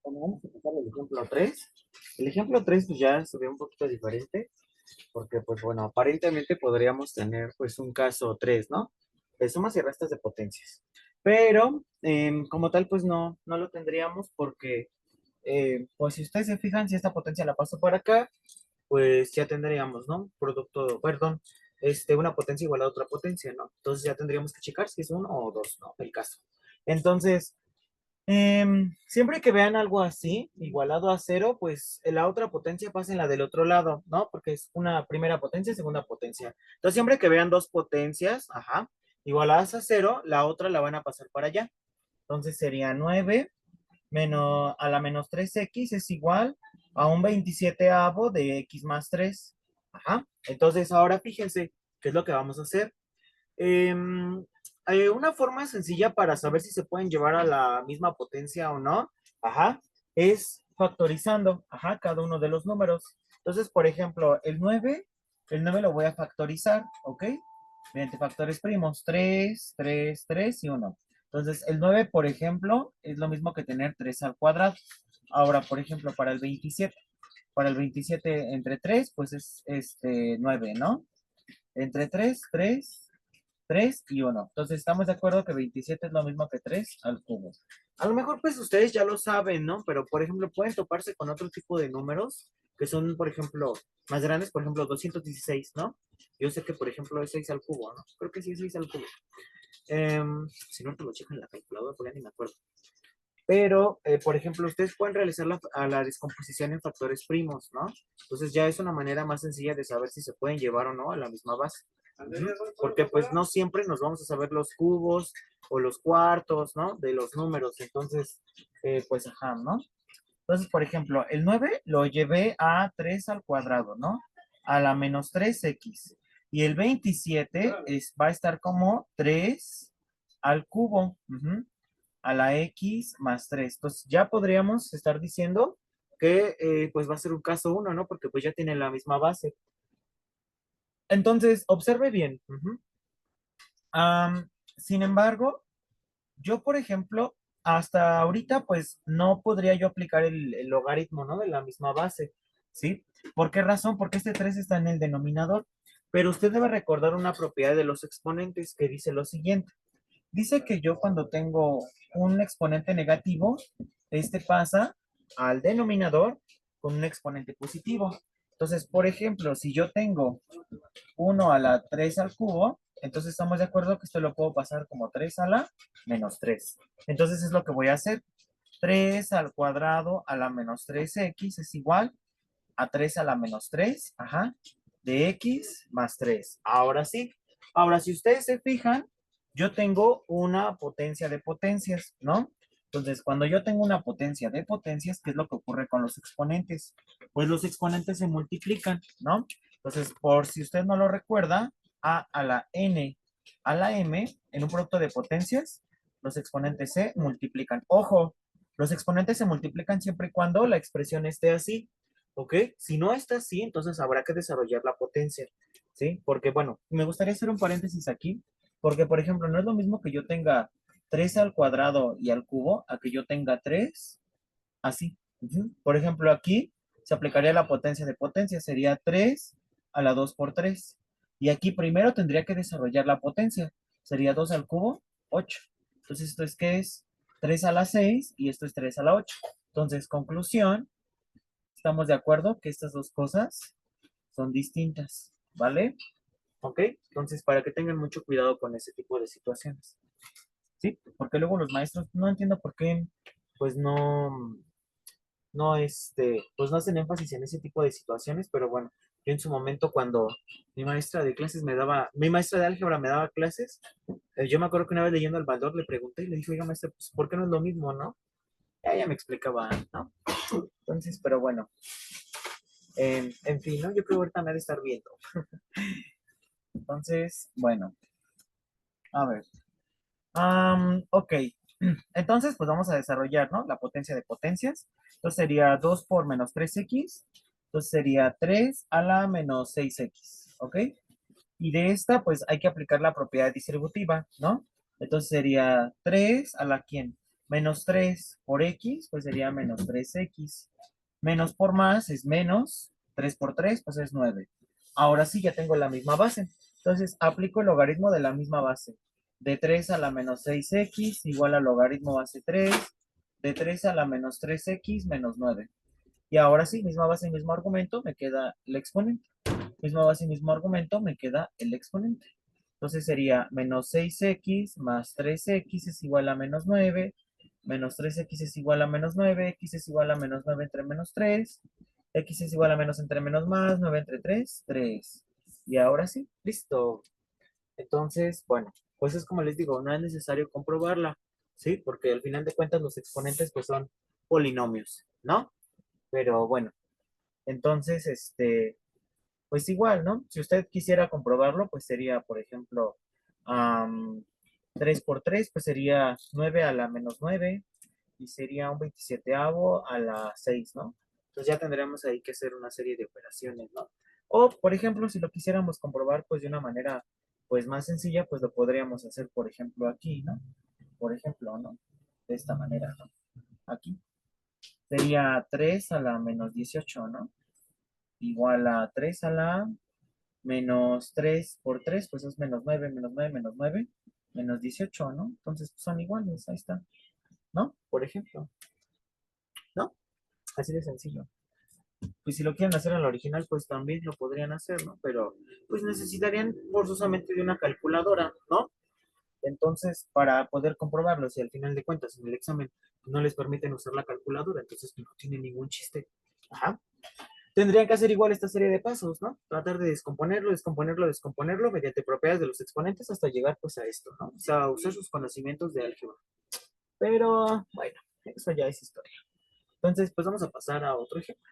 Bueno, vamos a pasar el ejemplo 3. El ejemplo 3 pues ya se ve un poquito diferente, porque pues bueno, aparentemente podríamos tener pues un caso 3, ¿no? De sumas y restas de potencias. Pero como tal pues no lo tendríamos porque pues si ustedes se fijan, si esta potencia la paso por acá, pues ya tendríamos, ¿no? Producto, perdón, una potencia igual a otra potencia, ¿no? Entonces ya tendríamos que checar si es uno o dos, ¿no? El caso. Entonces, siempre que vean algo así, igualado a cero, pues la otra potencia pasa en la del otro lado, ¿no? Porque es una primera potencia y segunda potencia. Entonces, siempre que vean dos potencias, ajá, igualadas a cero, la otra la van a pasar para allá. Entonces sería 9 menos, a la menos 3x es igual a un 27avo de x más 3. Ajá. Entonces, ahora fíjense qué es lo que vamos a hacer. Em, una forma sencilla para saber si se pueden llevar a la misma potencia o no, ajá, es factorizando, ajá, cada uno de los números. Entonces, por ejemplo, el nueve lo voy a factorizar, ¿ok? Mediante factores primos, 3 3 3 y uno. Entonces, el 9 por ejemplo, es lo mismo que tener 3 al cuadrado. Ahora, por ejemplo, para el 27 entre 3 pues es 9, ¿no? Entre 3 3 3 y uno. Entonces, estamos de acuerdo que 27 es lo mismo que 3 al cubo. A lo mejor, pues ustedes ya lo saben, ¿no? Pero, por ejemplo, pueden toparse con otro tipo de números que son, por ejemplo, más grandes, por ejemplo, 216, ¿no? Yo sé que, por ejemplo, es 6 al cubo, ¿no? Creo que sí es 6 al cubo. Si no, te lo checo en la calculadora, porque ya ni me acuerdo. Pero, por ejemplo, ustedes pueden realizar la descomposición en factores primos, ¿no? Entonces ya es una manera más sencilla de saber si se pueden llevar o no a la misma base. Ujú. Porque pues no siempre nos vamos a saber los cubos o los cuartos, ¿no? De los números. Entonces, pues ajá, ¿no? Entonces, por ejemplo, el 9 lo llevé a 3 al cuadrado, ¿no? A la menos 3x. Y el 27 va a estar como 3 al cubo. Ujú, a la x más 3. Entonces ya podríamos estar diciendo que pues va a ser un caso uno, ¿no? Porque pues ya tiene la misma base. Entonces, observe bien. Ujú. Sin embargo, yo, por ejemplo, hasta ahorita pues no podría yo aplicar el logaritmo, ¿no? De la misma base, ¿sí? ¿Por qué razón? Porque este 3 está en el denominador. Pero usted debe recordar una propiedad de los exponentes que dice lo siguiente. Dice que yo cuando tengo un exponente negativo, este pasa al denominador con un exponente positivo. Entonces, por ejemplo, si yo tengo 1 a la 3 al cubo, entonces estamos de acuerdo que esto lo puedo pasar como 3 a la menos 3. Entonces es lo que voy a hacer. 3 al cuadrado a la menos 3x es igual a 3 a la menos 3, ajá, de x más 3. Ahora sí. Ahora, si ustedes se fijan, yo tengo una potencia de potencias, ¿no? Entonces, cuando yo tengo una potencia de potencias, ¿qué es lo que ocurre con los exponentes? Pues los exponentes se multiplican, ¿no? Entonces, por si usted no lo recuerda, a la n a la m, en un producto de potencias, los exponentes se multiplican. Ojo, los exponentes se multiplican siempre y cuando la expresión esté así. ¿Ok? Si no está así, entonces habrá que desarrollar la potencia, ¿sí? Porque, bueno, me gustaría hacer un paréntesis aquí, porque, por ejemplo, no es lo mismo que yo tenga 3 al cuadrado y al cubo, a que yo tenga 3 así. Ujú. Por ejemplo, aquí se aplicaría la potencia de potencia, sería 3 a la 2 por 3. Y aquí primero tendría que desarrollar la potencia, sería 2 al cubo, 8. Entonces, ¿esto es qué es? 3 a la 6 y esto es 3 a la 8. Entonces, conclusión, estamos de acuerdo que estas dos cosas son distintas, ¿vale? ¿Ok? Entonces, para que tengan mucho cuidado con ese tipo de situaciones, ¿sí? Porque luego los maestros, no entiendo por qué, pues pues no hacen énfasis en ese tipo de situaciones, pero bueno, yo en su momento cuando mi maestra de álgebra me daba clases, yo me acuerdo que una vez leyendo el Baldor le pregunté y le dije, oiga, maestra, pues, ¿por qué no es lo mismo, no? Ella me explicaba, ¿no? Entonces, pero bueno, en fin, ¿no? Yo creo que ahorita me ha de estar viendo. Entonces, bueno, a ver. Ok. Entonces, pues vamos a desarrollar, ¿no? La potencia de potencias. Entonces sería 2 por menos 3x. Entonces sería 3 a la menos 6x. ¿Ok? Y de esta, pues hay que aplicar la propiedad distributiva, ¿no? Entonces sería 3 a la ¿quién? Menos 3 por x, pues sería menos 3x. Menos por más es menos. 3 por 3, pues es 9. Ahora sí, ya tengo la misma base. Entonces, aplico el logaritmo de la misma base. De 3 a la menos 6x igual al logaritmo base 3. De 3 a la menos 3x menos 9. Y ahora sí, misma base y mismo argumento, me queda el exponente. Misma base y mismo argumento, me queda el exponente. Entonces sería menos 6x más 3x es igual a menos 9. Menos 3x es igual a menos 9. X es igual a menos 9 entre menos 3. X es igual a menos entre menos más. 9 entre 3, 3. Y ahora sí, listo. Entonces, bueno, pues es como les digo, no es necesario comprobarla, ¿sí? Porque al final de cuentas los exponentes pues son polinomios, ¿no? Pero bueno, entonces, pues igual, ¿no? Si usted quisiera comprobarlo, pues sería, por ejemplo, am, 3 por 3, pues sería 9 a la menos 9 y sería un 27 a la 6, ¿no? Entonces ya tendríamos ahí que hacer una serie de operaciones, ¿no? O, por ejemplo, si lo quisiéramos comprobar, pues de una manera, pues más sencilla, pues lo podríamos hacer, por ejemplo, aquí, ¿no? Por ejemplo, ¿no? De esta manera, ¿no? Aquí. Sería 3 a la menos 18, ¿no? Igual a 3 a la menos 3 por 3 pues es menos 9 menos 9 menos 9 menos 18, ¿no? Entonces pues, son iguales, ahí está, ¿no? Por ejemplo, ¿no? Así de sencillo. Pues si lo quieren hacer en la original, pues también lo podrían hacer, ¿no? Pero pues necesitarían forzosamente de una calculadora, ¿no? Entonces, para poder comprobarlo, si al final de cuentas en el examen no les permiten usar la calculadora, entonces no tiene ningún chiste. Ajá. Tendrían que hacer igual esta serie de pasos, ¿no? Tratar de descomponerlo, descomponerlo, descomponerlo mediante propiedades de los exponentes hasta llegar pues a esto, ¿no? O sea, usar sus conocimientos de álgebra. Pero bueno, eso ya es historia. Entonces, pues vamos a pasar a otro ejemplo.